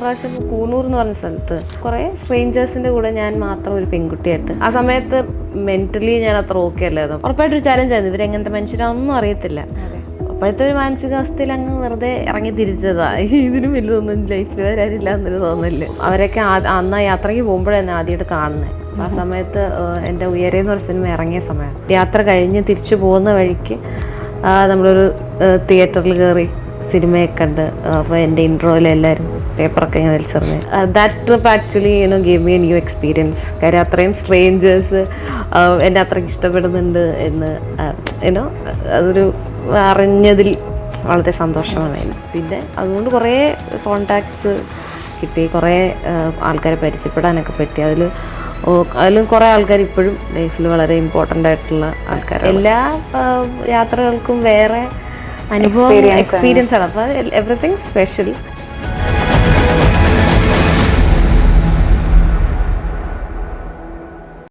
പ്രാവശ്യം കൂണൂർ എന്ന് പറഞ്ഞ സ്ഥലത്ത് കുറേ സ്ട്രേഞ്ചേഴ്സിൻ്റെ കൂടെ ഞാൻ മാത്രം ഒരു പെൺകുട്ടിയായിട്ട്. ആ സമയത്ത് മെൻ്റലി ഞാൻ അത്ര ഓക്കെ അല്ലായിരുന്നു. ഉറപ്പായിട്ടൊരു ചാലഞ്ച് ആയിരുന്നു. ഇവരെങ്ങനത്തെ മനുഷ്യരാണെന്നും അറിയത്തില്ല. അപ്പോഴത്തെ ഒരു മാനസികാവസ്ഥയിൽ അങ്ങ് വെറുതെ ഇറങ്ങി തിരിച്ചതാ. ഇതിനും വലുതൊന്നും ലൈഫിൽ വരാനില്ല എന്നൊരു തോന്നല്. അവരൊക്കെ അന്ന് യാത്രയ്ക്ക് പോകുമ്പോഴാണ് ആദ്യമായിട്ട് കാണുന്നത്. ആ സമയത്ത് എൻ്റെ ഉയരെ എന്ന് പറഞ്ഞ സിനിമ ഇറങ്ങിയ സമയം. യാത്ര കഴിഞ്ഞ് തിരിച്ചു പോകുന്ന വഴിക്ക് നമ്മളൊരു തിയേറ്ററിൽ കയറി സിനിമയൊക്കെ ഉണ്ട്. അപ്പോൾ എൻ്റെ ഇൻട്രോയിൽ എല്ലാവരും പേപ്പറൊക്കെ ഇങ്ങനെ വലിച്ചെറിഞ്ഞ് that trip actually gave me A new experience. കാര്യം അത്രയും സ്ട്രേഞ്ചേഴ്സ് എന്നെ അത്രയ്ക്ക് ഇഷ്ടപ്പെടുന്നുണ്ട് എന്ന് അതൊരു അറിഞ്ഞതിൽ വളരെ സന്തോഷമാണ്. പിന്നെ അതുകൊണ്ട് കുറേ കോണ്ടാക്ട്സ് കിട്ടി, കുറേ ആൾക്കാരെ പരിചയപ്പെടാനൊക്കെ പറ്റി. അതിലും കുറേ ആൾക്കാർ ഇപ്പോഴും ലൈഫിൽ വളരെ ഇമ്പോർട്ടൻ്റ് ആയിട്ടുള്ള ആൾക്കാർ. എല്ലാ യാത്രകൾക്കും വേറെ അനുഭവം എക്സ്പീരിയൻസ് ആണ്. അപ്പോൾ എവറിത്തിങ് സ്പെഷ്യൽ.